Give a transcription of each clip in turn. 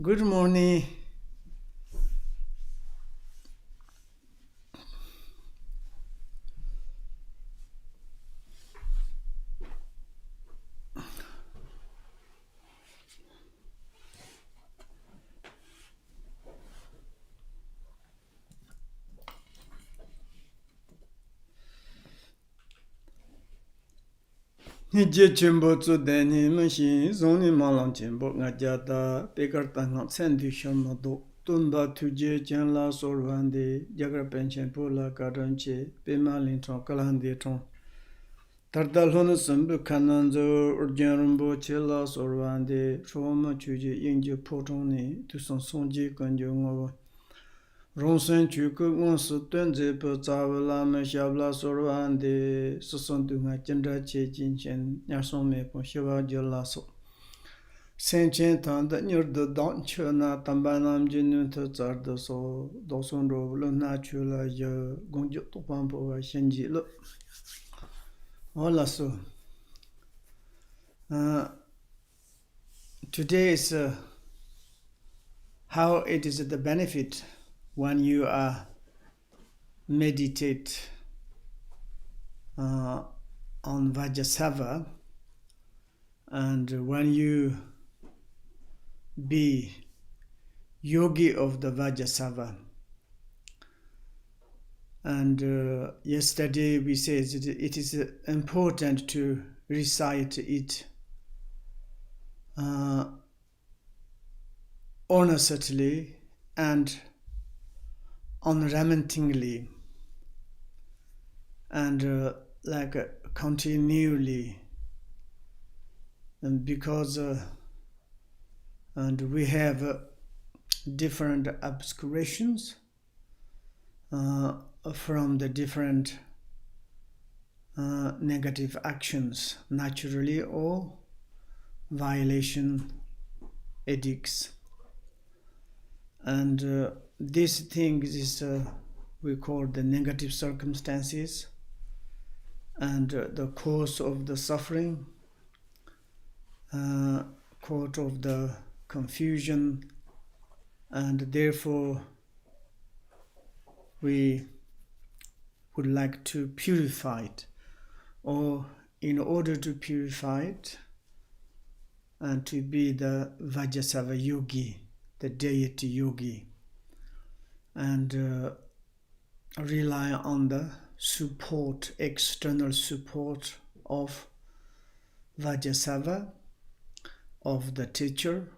Good morning. Nije chimbo tsu deni mashi zoni malang chimbo nga jata pekar tanga tsendi sharma do tunba tuje chen la sorvande jagar penchen po la karanche pe malin chong kalandi chong tardal hono sambu kananzo Orgyen Rinpoche la sorvande shoma chuje yingje po chong ni tusan sonje kanjo ngo Rongsen chuku ngonsu tuanze po tsawa lama shabla sorvande susan dunga chandra che jinchen nyarson me po shiva jala so. Sen chen tanda nyurda dan che na tamba nam jinun to tsarda so doson ro lo na chula ya gongjo topan po wa shenji lo. Hola so. Today is how it is the benefit when you meditate on VAJRASATTVA, and when you be yogi of the VAJRASATTVA. And yesterday we said it is important to recite it honestly and unremittingly, and continually, and because and we have different obscurations from the different negative actions, naturally, or violation edicts. And these things is we call the negative circumstances and the cause of the suffering, cause of the confusion, and therefore we would like to purify it, or in order to purify it and to be the VAJRASATTVA yogi, the deity yogi, and rely on the support, external support of VAJRASATTVA, of the teacher,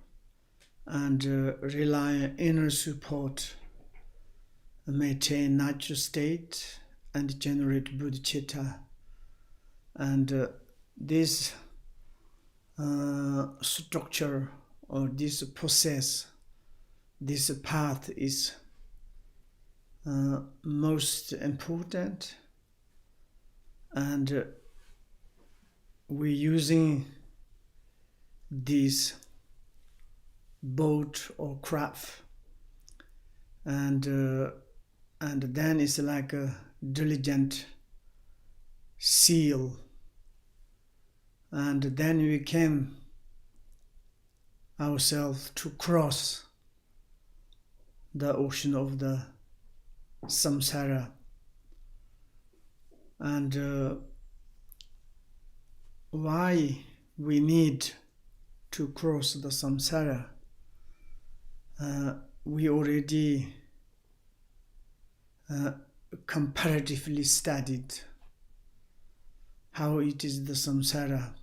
and rely on inner support, maintain natural state, and generate bodhicitta. And this structure, or this process, this path is most important, and we're using this boat or craft, and then it's like a diligent seal, and then we can ourselves to cross the ocean of the samsara. And why we need to cross the samsara? We already comparatively studied how it is the samsara.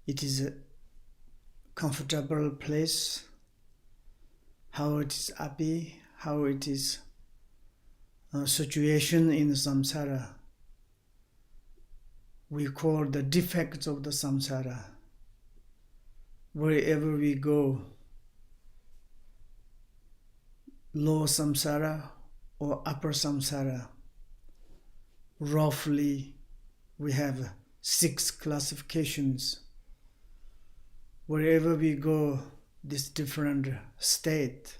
It is a comfortable place, how it is happy, how it is a situation in the samsara. We call the defects of the samsara. Wherever we go, lower samsara or upper samsara, roughly we have 6 classifications. Wherever we go, this different state,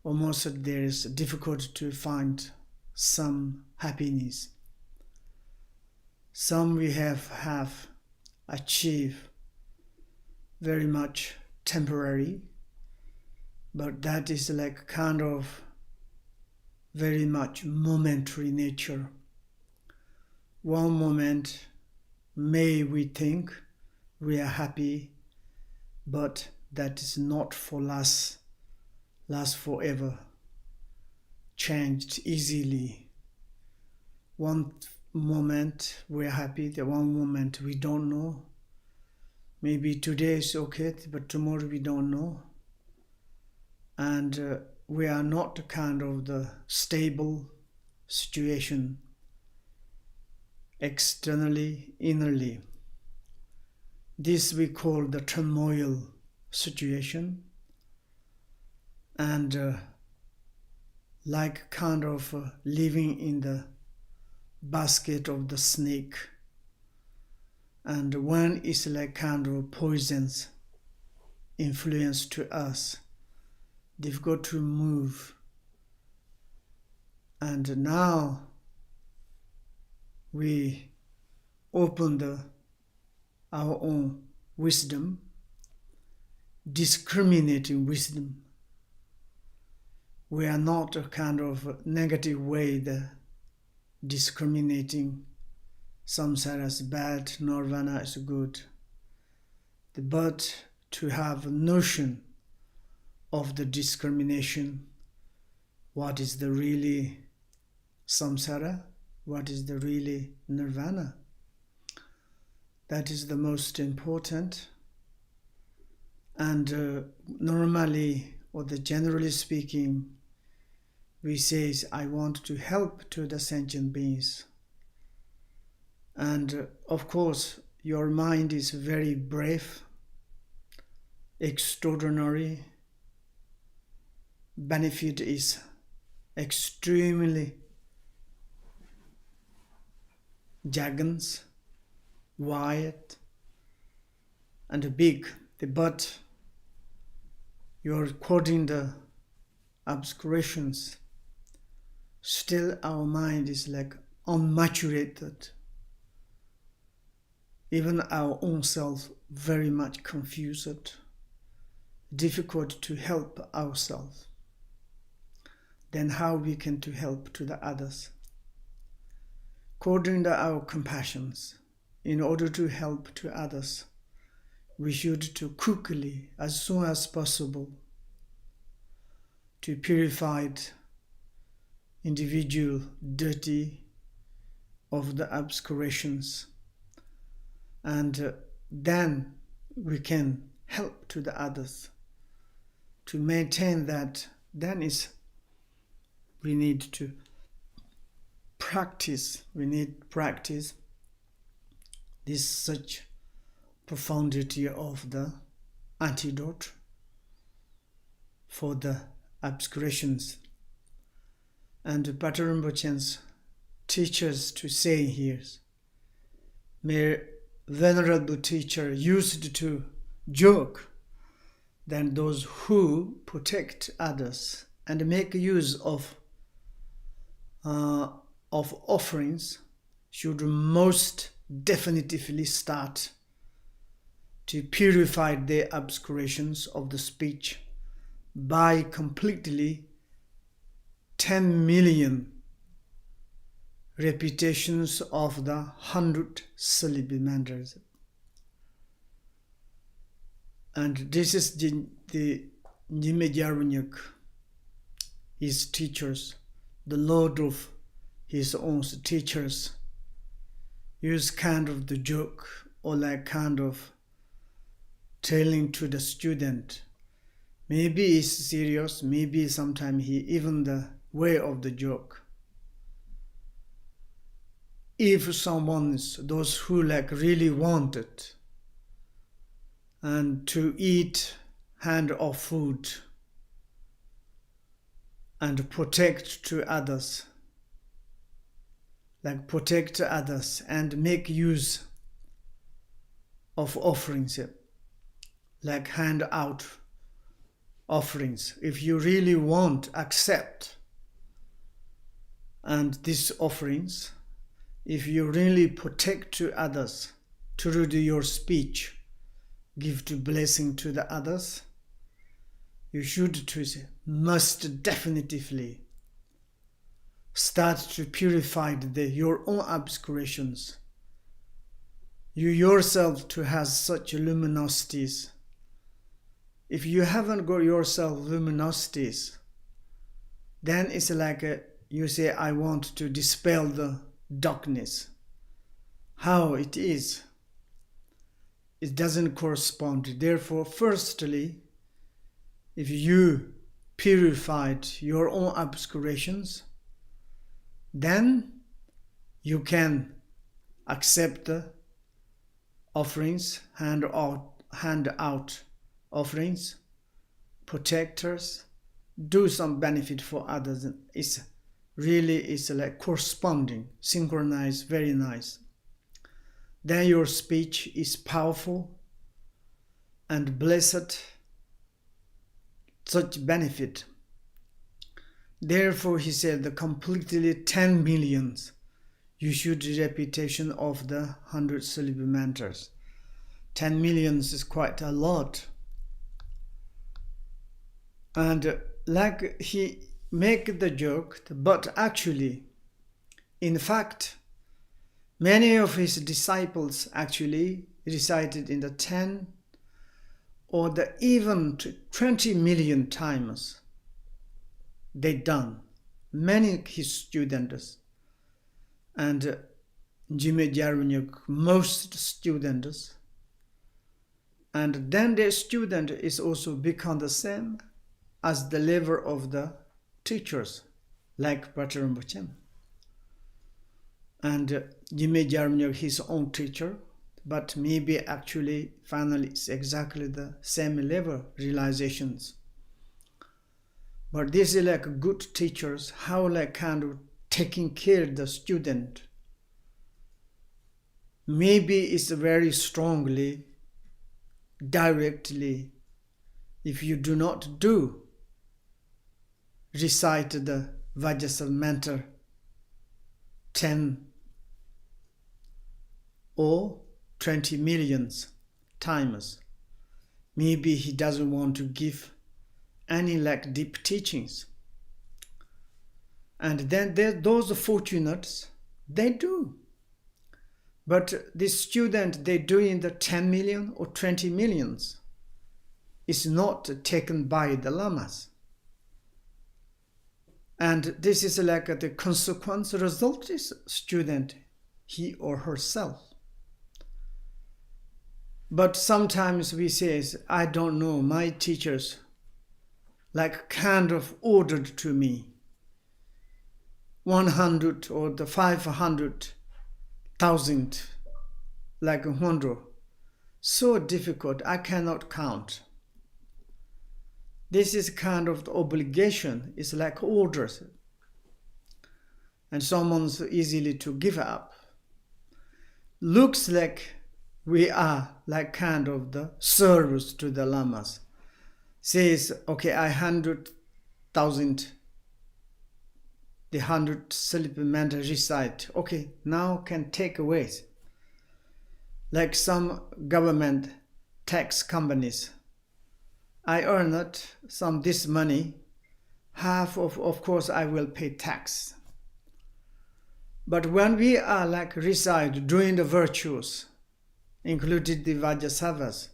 almost there is difficult to find some happiness. Some we have achieved very much temporary, but that is like kind of very much momentary nature. One moment may we think we are happy, but that is not for last forever, changed easily. One moment we're happy, the one moment we don't know. Maybe today is okay, but tomorrow we don't know. And we are not kind of the stable situation externally, innerly. This we call the turmoil situation, and like kind of living in the basket of the snake, and one is like kind of poison's influence to us, difficult to move. And now we open our own wisdom, discriminating wisdom. We are not a kind of negative way the discriminating samsara is bad, nirvana is good, but to have a notion of the discrimination, what is the really samsara, what is the really nirvana. That is the most important. And normally, or generally speaking, we say, I want to help to the sentient beings. And of course, your mind is very brave, extraordinary, benefit is extremely gigantic, wide, and big. But you're quoting the obscurations. Still our mind is like unmaturated. Even our own self very much confused, difficult to help ourselves. Then how we can to help to the others? According to our compassions, in order to help to others, we should to quickly, as soon as possible, to purify individual dirty of the obscurations, and then we can help to the others. To maintain that, then we need to practice. We need practice this such profundity of the antidote for the obscurations. And Patrul Rinpoche's teachers to say here, may venerable teacher used to joke that those who protect others and make use of offerings should most definitively start to purify their obscurations of the speech by completely 10 million repetitions of the 100 syllable mantras. And this is the Jigme Ranyak, his teachers, the Lord of his own teachers, use kind of the joke or like kind of telling to the student. Maybe it's serious, maybe sometimes even the way of the joke. If those who like really want it, and to eat hand of food and protect to others, like protect others and make use of offerings, like hand out offerings. If you really want, accept. And these offerings, if you really protect to others through your speech, give to blessing to the others, you should must definitively start to purify your own obscurations. You yourself to have such luminosities. If you haven't got yourself luminosities, then it's like you say, I want to dispel the darkness. How it is, it doesn't correspond. Therefore, firstly, if you purified your own obscurations, then you can accept the offerings, hand out offerings, protectors, do some benefit for others. It's like corresponding, synchronized, very nice. Then your speech is powerful and blessed, such benefit. Therefore, he said, the completely 10 millions, you should repetition of the 100 syllable mantras. 10 millions is quite a lot. And like he make the joke, but actually, in fact, many of his disciples actually recited in the 10 or the even 20 million times. They done. Many his students and Jigme Ranyak, most students, and then their student is also become the same as the level of the teachers, like Patrul Rinpoche. And Jigme Ranyak, his own teacher, but maybe actually finally it's exactly the same level realizations. But this is like good teachers, how like kind of taking care of the student. Maybe it's very strongly, directly, if you do not do, recite the VAJRASATTVA mantra 10 or 20 millions times. Maybe he doesn't want to give any like deep teachings. And then those fortunates, they do. But this student, they do in the 10 million or 20 millions. It's not taken by the lamas. And this is like the consequence result is student, he or herself. But sometimes we say, I don't know, my teachers like kind of ordered to me 100 or the 500,000 like a 100. So difficult, I cannot count. This is kind of the obligation, it's like orders. And someone's easily to give up. Looks like we are like kind of the service to the lamas. Says, okay, I 100,000, the 100 syllable mantra recite. Okay, now can take away. Like some government tax companies. I earn this money, half of course I will pay tax. But when we are like recite, doing the virtues, including the VAJRASATTVAs,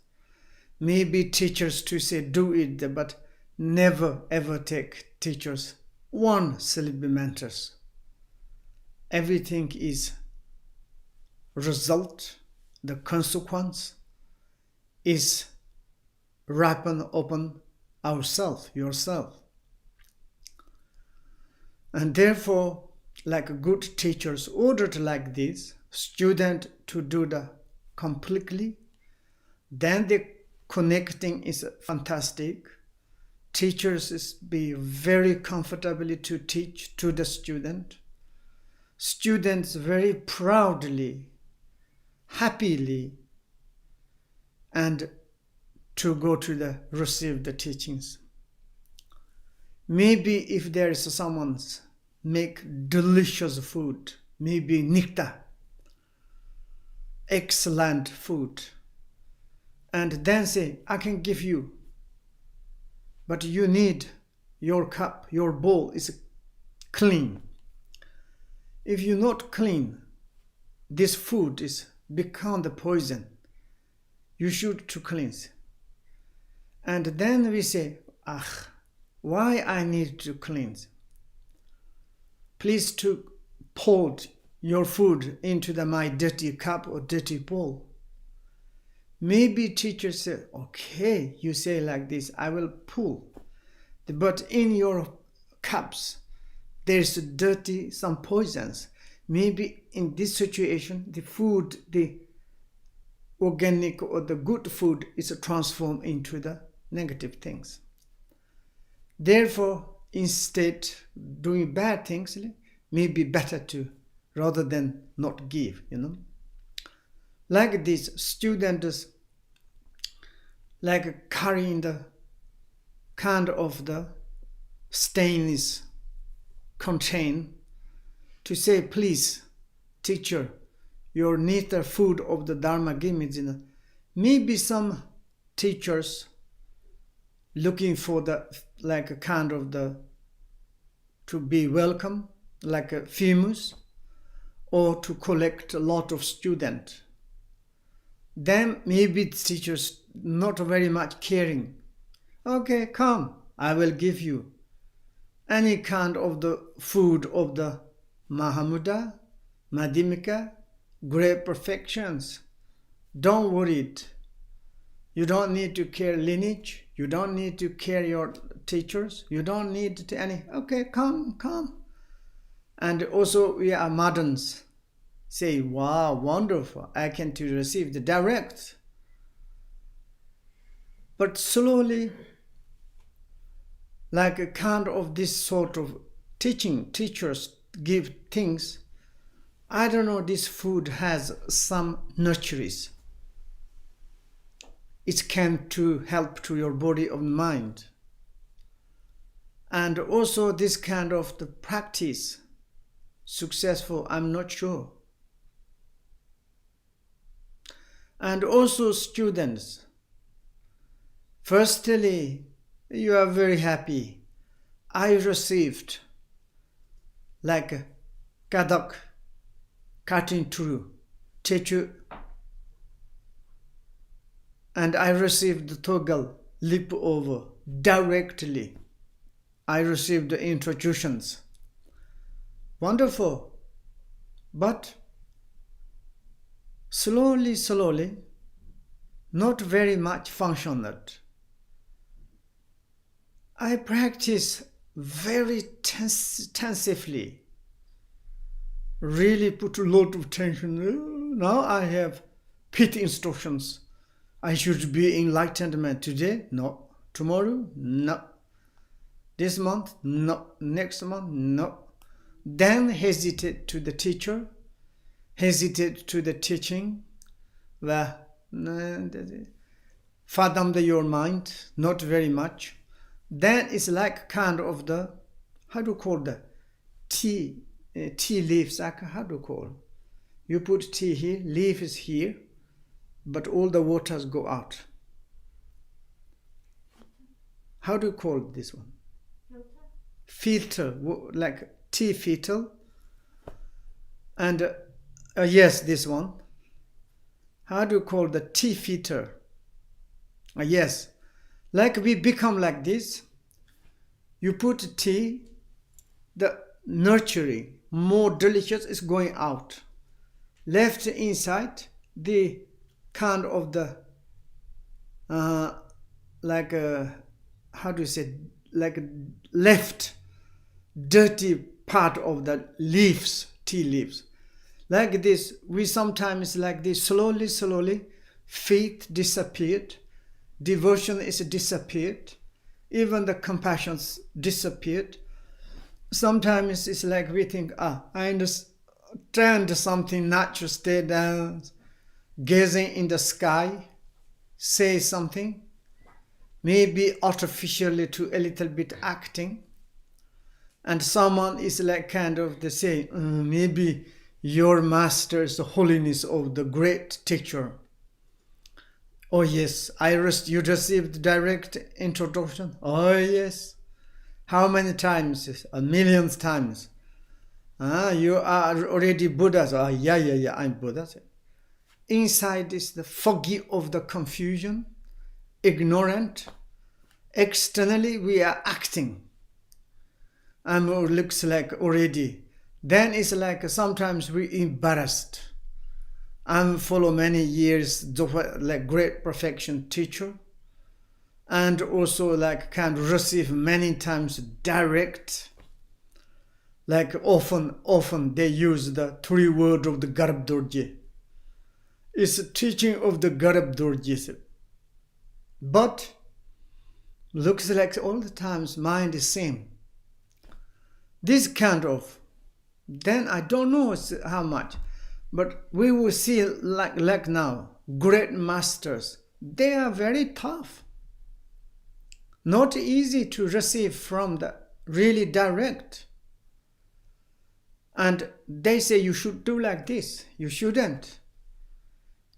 maybe teachers to say do it, but never ever take teachers one syllable mantras. Everything is result, the consequence is ripen upon ourselves, yourself. And therefore, like good teachers ordered like this, student to do the completely, then the connecting is fantastic. Teachers is be very comfortably to teach to the student. Students very proudly, happily, and to go to receive the teachings. Maybe if there is someone's make delicious food, maybe nectar, excellent food, and then say, I can give you, but you need your cup, your bowl is clean. If you're not clean, this food is become the poison. You should to cleanse. And then we say, why I need to cleanse? Please to pour your food into my dirty cup or dirty bowl. Maybe teacher said, okay, you say like this, I will pull. But in your cups, there's dirty, some poisons. Maybe in this situation, the food, the organic or the good food is transformed into the negative things. Therefore, instead doing bad things, maybe better to, rather than not give, Like these students, like carrying the kind of the stainless contain to say, please, teacher, you need the food of the Dharma, give me. Maybe some teachers looking for the, like a kind of the, to be welcome, like a famous, or to collect a lot of students. Then maybe the teachers not very much caring. Okay, come, I will give you any kind of the food of the Mahamudra, Madhyamika, great perfections. Don't worry it. You don't need to care lineage. You don't need to care your teachers. You don't need to any. Okay, come. And also we are moderns. Say, wow, wonderful. I can to receive the direct. But slowly, like a kind of this sort of teachers give things. I don't know, this food has some nurturers. It can to help to your body or mind. And also this kind of the practice, successful, I'm not sure. And also students, firstly, you are very happy. I received like a kadak, cutting through, teacher, and I received the toggle, lip over, directly. I received the introductions. Wonderful. But slowly, not very much functional. I practice very intensively. Really put a lot of tension. Now I have pit instructions. I should be enlightenment today. No. Tomorrow? No. This month? No. Next month? No. Then hesitate to the teacher. Hesitate to the teaching. Fathom your mind. Not very much. Then it's like kind of the, how do you call the tea leaves, how do you call? You put tea here, leaf is here, but all the waters go out. How do you call this one? Filter, like tea filter. And yes, this one. How do you call the tea filter? Yes. Like we become like this, you put tea, the nurturing, more delicious is going out. Left inside, the kind of the, how do you say, like left dirty part of the leaves, tea leaves. Like this, we sometimes like this, slowly, faith disappeared. Devotion is disappeared. Even the compassions disappeared. Sometimes it's like we think, I understand something natural, stay down, gazing in the sky, say something, maybe artificially to a little bit acting. And someone is like kind of the saying, maybe your master is the holiness of the great teacher. Oh yes, you received direct introduction. Oh yes. How many times? A million times. You are already Buddha. Oh, yeah, I'm Buddha. Inside is the foggy of the confusion, ignorant. Externally we are acting. And it looks like already. Then it's like sometimes we embarrassed. And follow many years like great perfection teacher. And also like can receive many times direct. Like often they use the 3 words of the Garb Dorje. It's a teaching of the Garb Dorje. But looks like all the times mind is same. This kind of, then I don't know how much, but we will see like now, great masters, they are very tough. Not easy to receive from the really direct. And they say you should do like this. You shouldn't.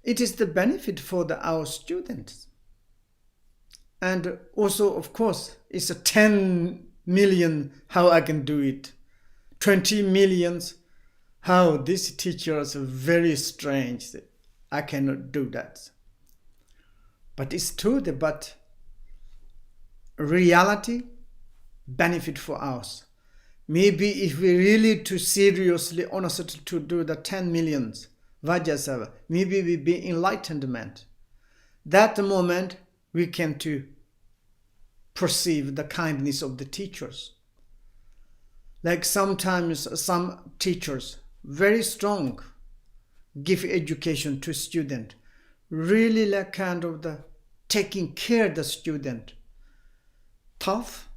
It is the benefit for our students. And also, of course, it's a 10 million how I can do it. 20 millions how these teachers are very strange. I cannot do that. But it's true, but reality, benefit for us. Maybe if we really too seriously, honestly to do the 10 millions, Vajrasattva, maybe we be enlightenment. That moment we can to perceive the kindness of the teachers. Like sometimes some teachers, very strong, give education to student, really like kind of the taking care of the student. Tough,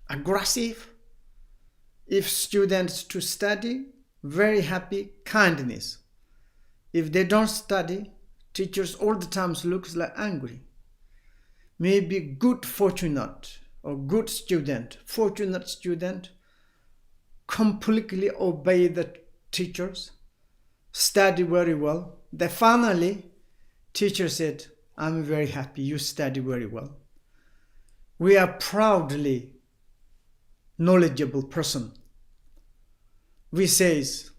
aggressive. If students to study, very happy, kindness. If they don't study, teachers all the time looks like angry. Maybe good fortunate or good student, fortunate student, completely obey the teachers, study very well. Then finally, teacher said, I'm very happy, you study very well. We are proudly knowledgeable person. We says,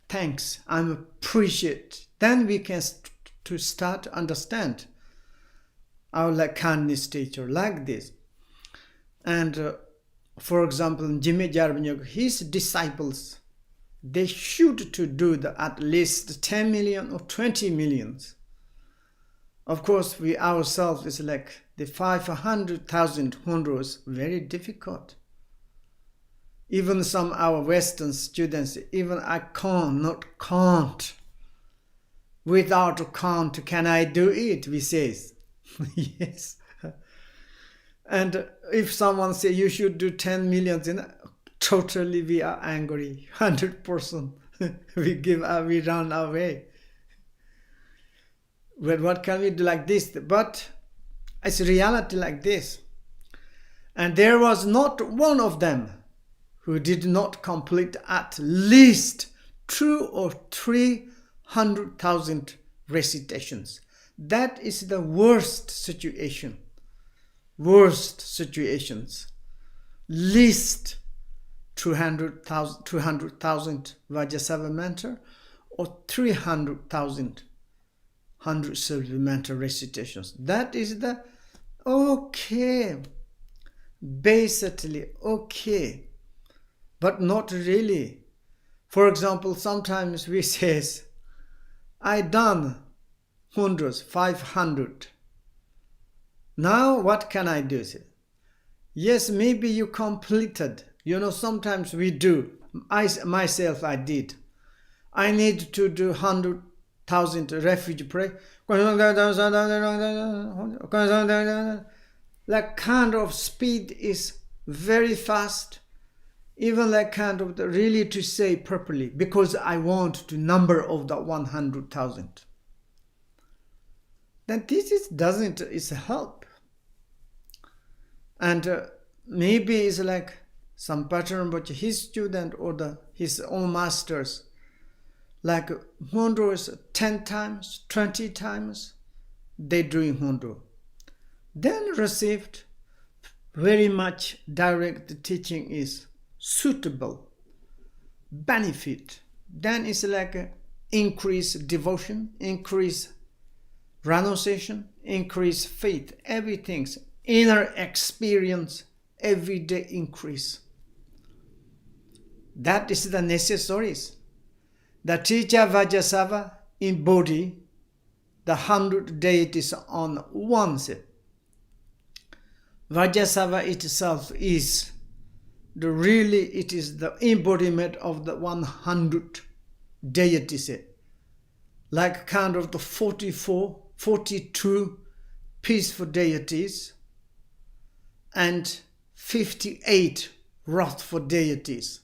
thanks, I appreciate. Then we can to start understand our like kindness teacher like this. And for example, Jigme, his disciples, they should to do at least 10 million or 20 millions. Of course, we ourselves is like the 500,000 hundreds, very difficult. Even some our Western students, even I cannot count. Without a count, can I do it? We says, yes. And if someone say you should do 10 million, totally we are angry, 100%. we run away. But what can we do like this? But it's reality like this. And there was not one of them who did not complete at least 200,000 or 300,000 recitations. That is the worst situation. Worst situations. Least 200,000 Vajrasattva mantra or 300,000 100 Sylvie mantra recitations. That is the okay. Basically okay. But not really. For example, sometimes we says, I done hundreds, 500. Now what can I do? Yes, maybe you completed. Sometimes we do. I did. I need to do 100,000 refugee pray. Like kind of speed is very fast. Even like kind of really to say properly, because I want to number of the 100,000. Then this doesn't help. And maybe it's like some pattern, but his student or his own masters, like hundreds, 10 times, 20 times, they doing Hondo. Then received very much direct teaching is suitable, benefit. Then it's like increase devotion, increase renunciation, increase faith, everything's inner experience, everyday increase. That is the necessaries. The teacher Vajrasattva embody the 100 deities on oneself. Vajrasattva itself is it is the embodiment of the 100 deities, like kind of the 42 peaceful deities and 58 wrathful deities.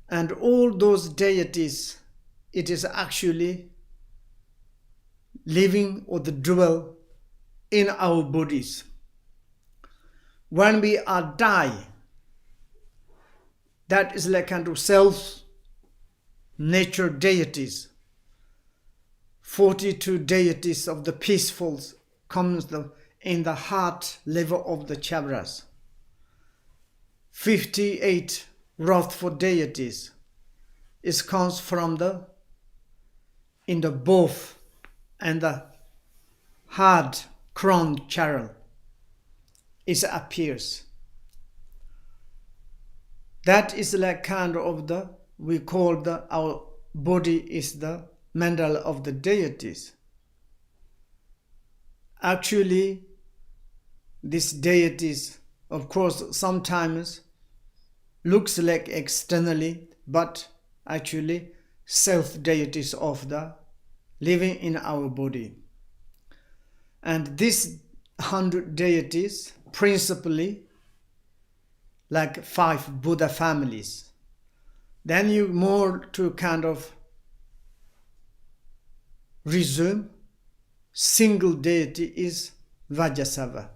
And all those deities, it is actually living or the dwell in our bodies. When we are die, that is like kind of self-nature deities. 42 deities of the peacefuls comes in the heart level of the chakras. 58 wrathful deities. It comes from in the both and the hard crown chakra. It appears. That is like kind of we call our body is the mandala of the deities. Actually, these deities, of course, sometimes looks like externally, but actually self-deities of the living in our body. And these 100 deities, principally, like 5 Buddha families. Then you more to kind of resume, single deity is Vajrasattva.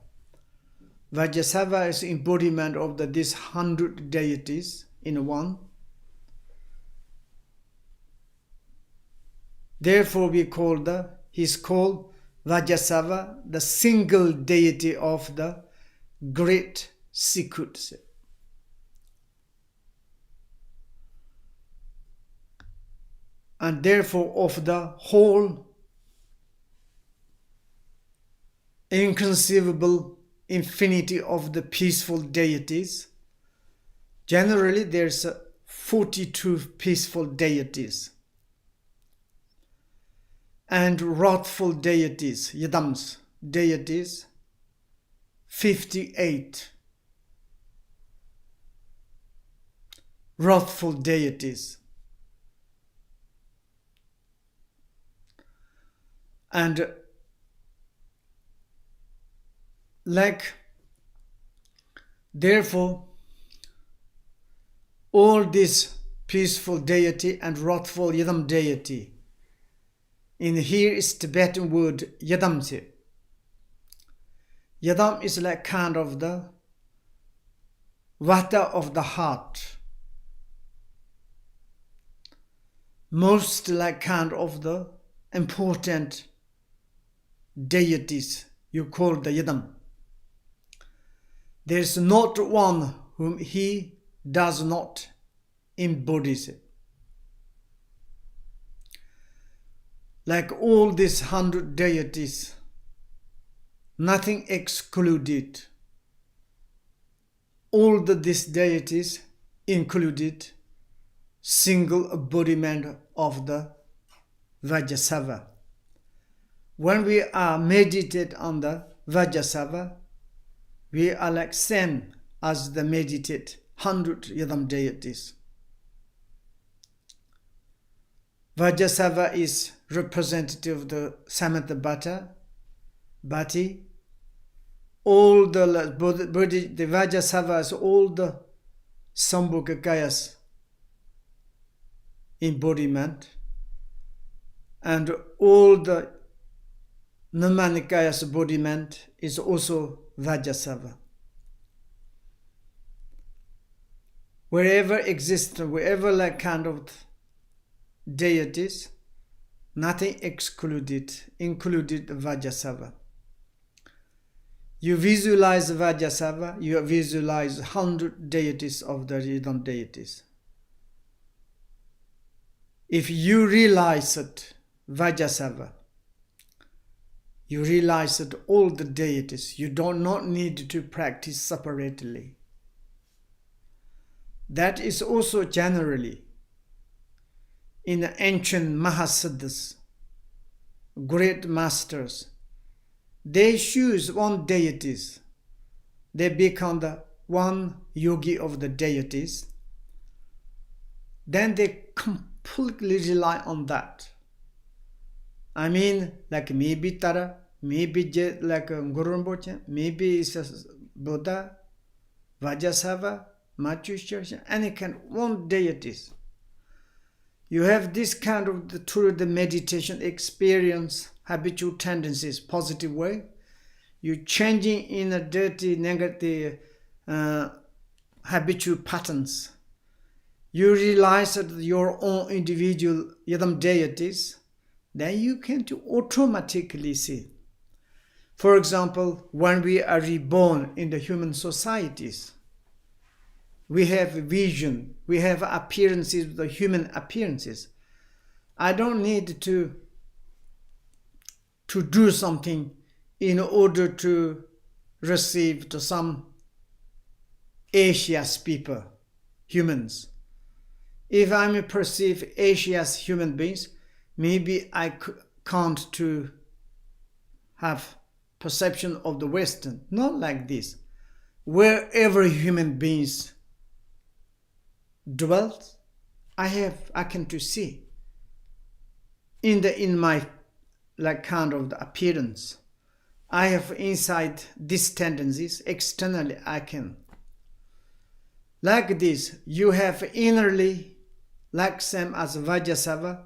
Vajrasattva is embodiment of these 100 deities in one. Therefore he's called Vajrasattva, the single deity of the great secrets. And therefore of the whole inconceivable infinity of the peaceful deities, generally there's 42 peaceful deities. And wrathful deities, yadams, deities, 58. Wrathful deities. And therefore, all this peaceful deity and wrathful yadam deity, in here is Tibetan word yadamse. Yadam is like kind of the vata of the heart. Most like kind of the important deities you call the yadam. There is not one whom he does not embody. Like all these 100 deities, nothing excluded. All these deities included single embodiment of the Vajrasattva. When we are meditate on the Vajrasattva, we are like same as the meditate 100 yadam deities. Vajrasattva is representative of the Samatha Bhati. All the Vajrasattvas, all the Sambhogakayas embodiment, and all the Namanikayas embodiment is also Vajrasattva. Wherever exists, wherever like kind of deities, nothing excluded, included Vajrasattva. You visualize Vajrasattva, you visualize 100 deities of the rhythm deities. If you realize it, Vajrasattva, you realize that all the deities, you do not need to practice separately. That is also generally in the ancient Mahasiddhas, great masters. They choose one deities. They become the one yogi of the deities. Then they completely rely on that. I mean, like maybe Tara, maybe like Guru Rinpoche, maybe it's a Buddha, Vajrasattva, Machu, any kind, one deities. You have this kind of through the meditation experience, habitual tendencies, positive way. You're changing in a dirty, negative habitual patterns. You realize that your own individual yadam deities, then you can automatically see. For example, when we are reborn in the human societies, we have vision, we have appearances, the human appearances. I don't need to do something in order to receive to some Asia's people, humans. If I perceive Asia's human beings, maybe I can't to have perception of the Western. Not like this. Wherever human beings dwelt, I can to see in my like kind of the appearance. I have inside these tendencies, externally I can. Like this, you have innerly, like same as Vajrasattva,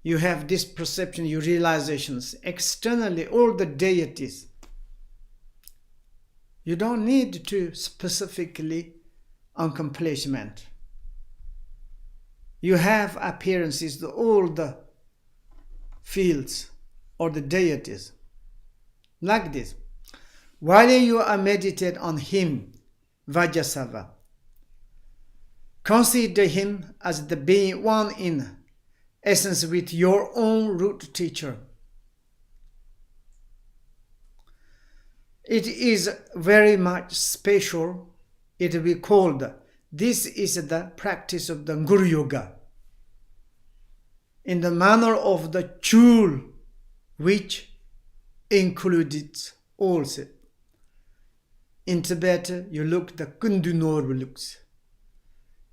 you have this perception, your realizations. Externally, all the deities. You don't need to specifically accomplishment. You have appearances, all the fields or the deities. Like this. While you are meditating on him, Vajrasattva, consider him as the being one in essence with your own root teacher. It is very much special. It will be called, this is the practice of the Guru Yoga. In the manner of the jewel, which includes also. In Tibet, you look the Kundunor looks.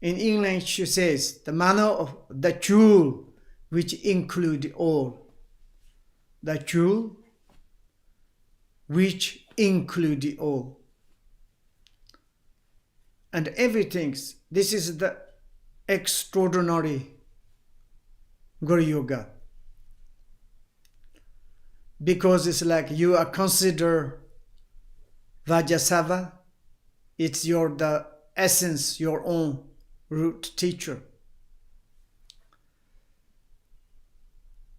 In English, she says, the manner of the jewel, which include all. The jewel, which include all. And everything, this is the extraordinary Guru Yoga. Because it's like you are consider Vajrasattva, it's the essence, your own root teacher.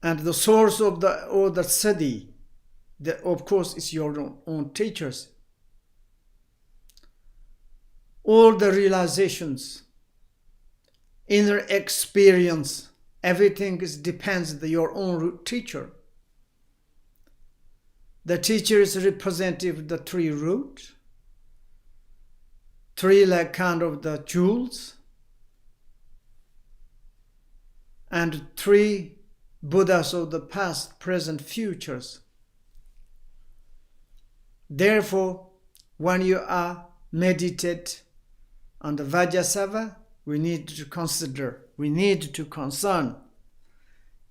And the source of the study, of course, is your own teachers. All the realizations, inner experience, everything depends on your own root teacher. The teacher is representative of the three root, three like kind of the jewels, and three Buddhas of the past, present, futures. Therefore, when you are meditate on the Vajrasattva, we need to consider, we need to concern.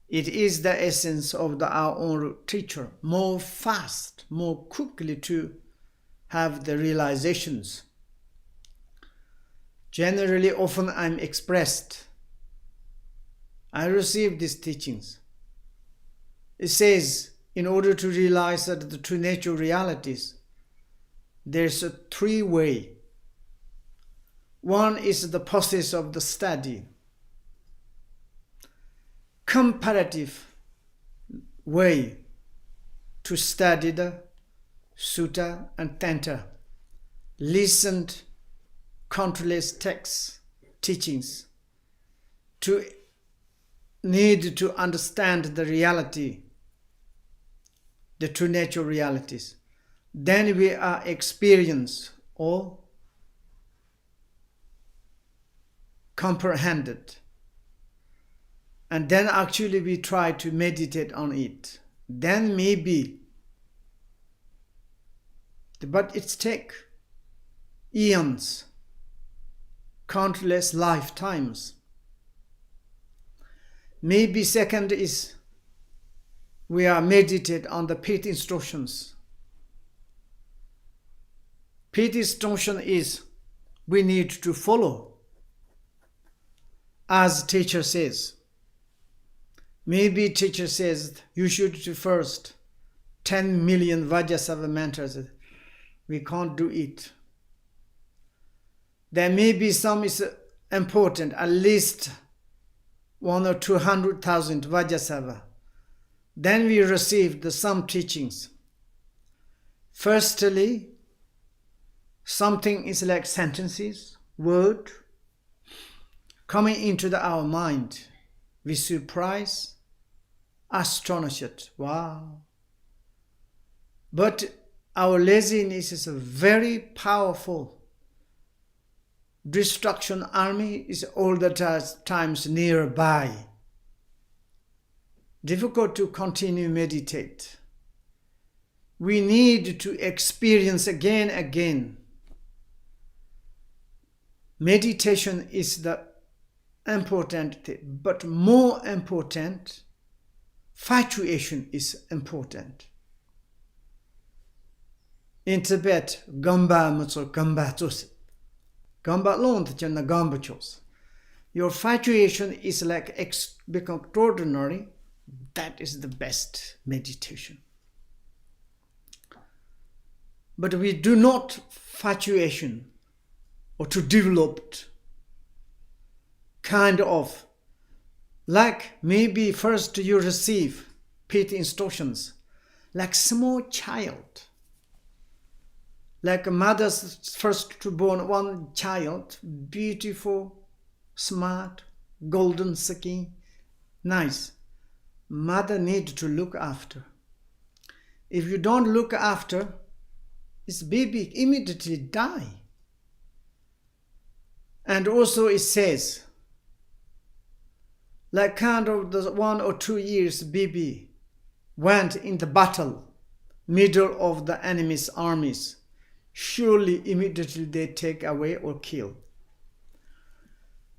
It is the essence of our own teacher, more fast, more quickly to have the realizations. Generally, often I'm expressed. I receive these teachings. It says, in order to realize that the true nature realities, there's a three way. One is the process of the study. Comparative way to study the sutta and tantra, listened countless texts, teachings, to need to understand the reality, the true nature realities. Then we are experienced or comprehended. And then actually we try to meditate on it. Then maybe, but it's take eons, countless lifetimes. Maybe second is we are meditate on the pit instructions. Pit instruction is we need to follow. As teacher says, maybe teacher says you should do first 10 million Vajrasattva mantras. We can't do it. There may be some is important, at least 1 or 200,000 Vajrasattva. Then we received some teachings. Firstly, something is like sentences, word, coming into our mind. We surprise, astonished. Wow. But our laziness is a very powerful destruction army, is all the times nearby. Difficult to continue meditate. We need to experience again. Meditation is the important thing, but more important, fatuation is important. In Tibet, gamba mutsu gamba tus. Gamba lont jana gamba chos. Your fatuation is like become extraordinary. That is the best meditation. But we do not fatuation or to develop kind of like maybe first you receive pit instructions like small child, like a mother's first to born one child, beautiful, smart, golden skin, nice. Mother need to look after. If you don't look after, this baby immediately die. And also it says, like kind of the 1 or 2 years baby went in the battle, middle of the enemy's armies, surely immediately they take away or kill.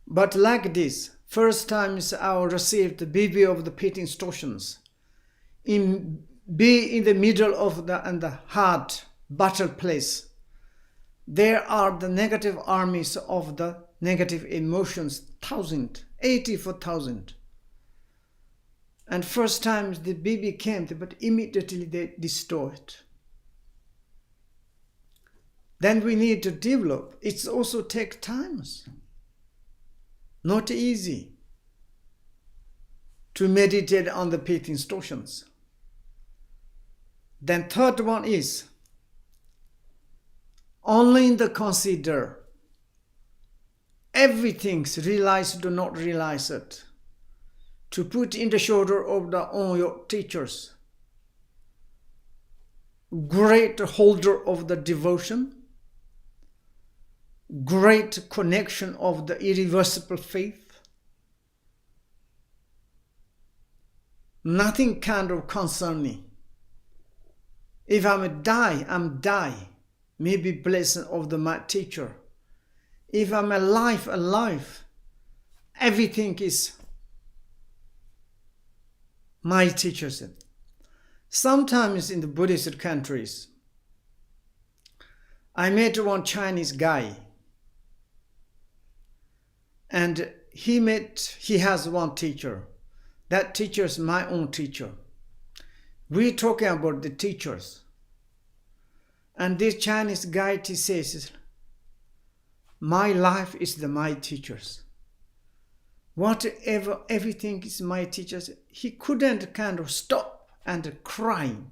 But like this, first times I received the baby of the pit instructions, be in the middle of the hard battle place. There are the negative armies of the negative emotions, 84,000. And first time the baby came, but immediately they destroyed. Then we need to develop. It's also take times. Not easy to meditate on the pit instructions. Then third one is only in the consider everything realize, do not realize it. To put in the shoulder of all your teachers. Great holder of the devotion. Great connection of the irreversible faith. Nothing kind of concern me. If I'm die. Maybe blessing of my teacher. If I'm alive. Everything is my teacher said. Sometimes in the Buddhist countries, I met one Chinese guy. And he has one teacher. That teacher is my own teacher. We're talking about the teachers. And this Chinese guy, he says, my life is my teachers. Whatever, everything is my teachers. He couldn't kind of stop and crying.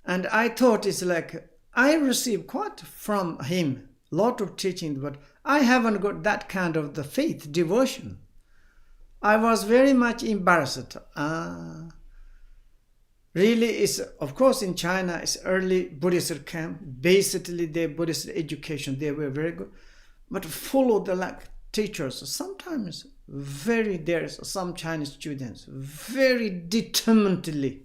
And I thought it's like, I received quite from him a lot of teaching, but I haven't got that kind of the faith, devotion. I was very much embarrassed. Really, it's, of course, in China, it's early Buddhist camp. Basically, their Buddhist education, they were very good. But follow the like teachers. Sometimes there's some Chinese students, very determinedly.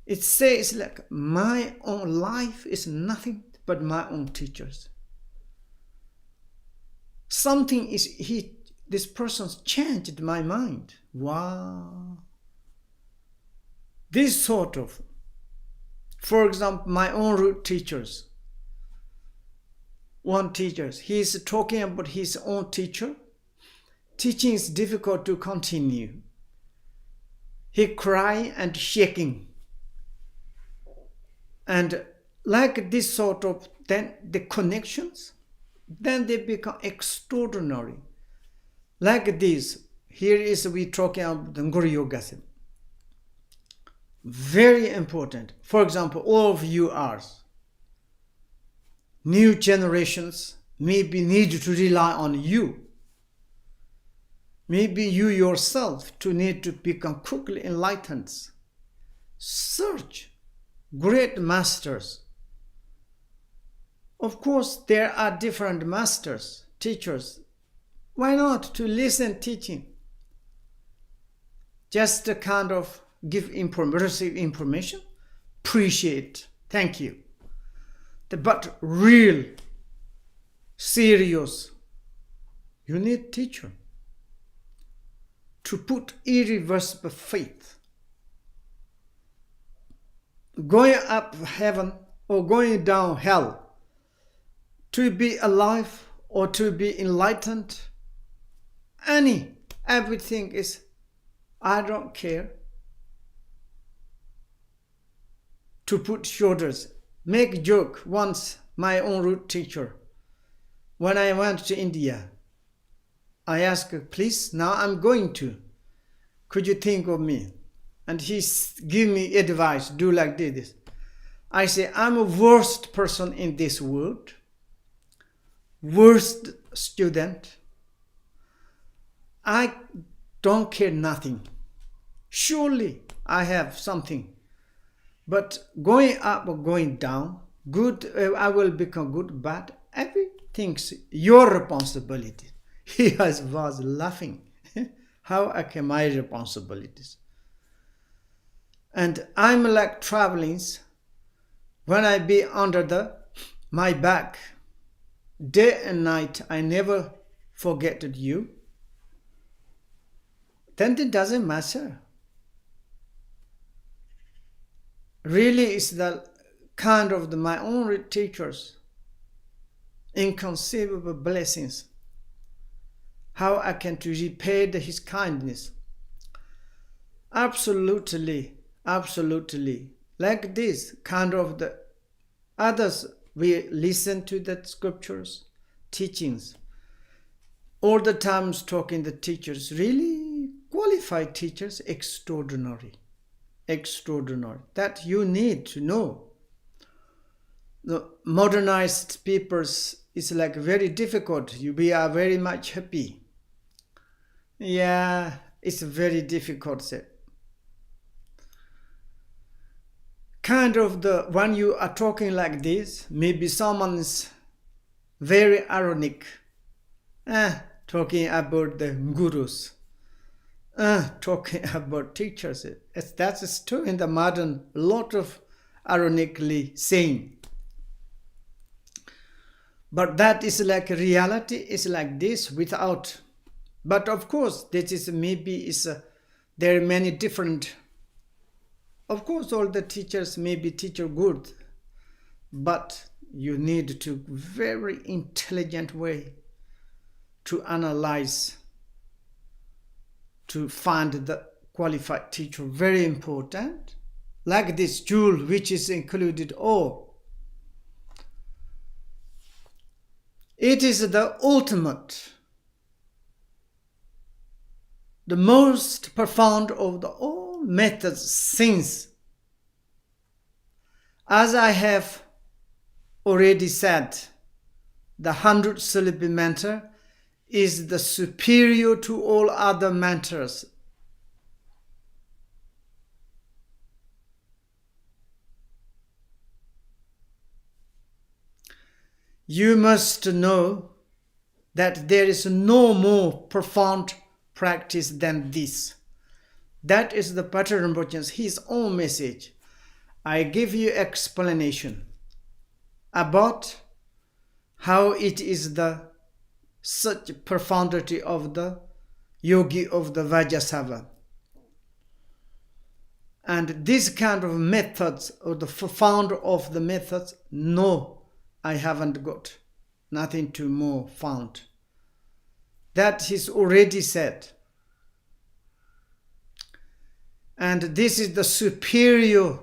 It says like, my own life is nothing but my own teachers. Something is, this person's changed my mind. Wow. This sort of, for example, my own root teachers. One teacher, he is talking about his own teacher. Teaching is difficult to continue. He crying and shaking. And like this sort of, then the connections, then they become extraordinary. Like this, here is we talking about the Guru Yoga. Very important. For example, all of you are new generations, maybe need to rely on you. Maybe you yourself to need to become quickly enlightened. Search great masters. Of course, there are different masters, teachers. Why not to listen teaching? Just a kind of give receive information, appreciate, thank you. But real, serious, you need teacher to put irreversible faith. Going up heaven or going down hell, to be alive or to be enlightened, everything is, I don't care. To put shoulders, make joke. Once my own root teacher, when I went to India, I asked, please, now I'm going to, could you think of me? And he give me advice, do like this. I say, I'm a worst person in this world, worst student. I don't care nothing. Surely I have something. But going up or going down, good, I will become good, bad, everything's your responsibility. He was laughing. How can my responsibilities? And I'm like travelings. When I be under my back, day and night, I never forget you. Then it doesn't matter. Really, it's the kind of my own teachers, inconceivable blessings. How I can to repay his kindness. Absolutely. Like this kind of the others, we listen to the scriptures, teachings. All the times talking the teachers, really qualified teachers, extraordinary. That you need to know. The modernized peoples is like very difficult. We are very much happy. Yeah, it's very difficult. Kind of when you are talking like this, maybe someone's very ironic. Talking about the gurus. Talking about teachers. That's true in the modern, a lot of ironically saying. But that is like reality is like this without. But of course, this is maybe there are many different. Of course, all the teachers may be teacher good, but you need to very intelligent way to analyze, to find the qualified teacher, very important. Like this jewel, which is included all. It is the ultimate. the most profound of the all methods, since, as I have already said, the 100 syllable mantra is the superior to all other mantras. You must know that there is no more profound practice than this. That is the Patrul Rinpoche's his own message. I give you explanation about how it is the such profundity of the yogi of the VAJRASATTVA. And this kind of methods, or the founder of the methods, no, I haven't got. Nothing to more found. That is already said. And this is the superior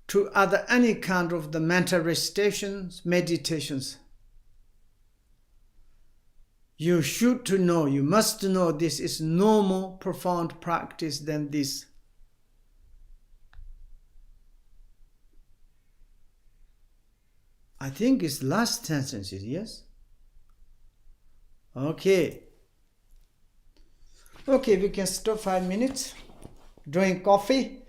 to other any kind of the mental recitations, meditations. You should to know, you must know this is no more profound practice than this. I think it's last sentences, yes? Okay. Okay, we can stop 5 minutes. Drink coffee.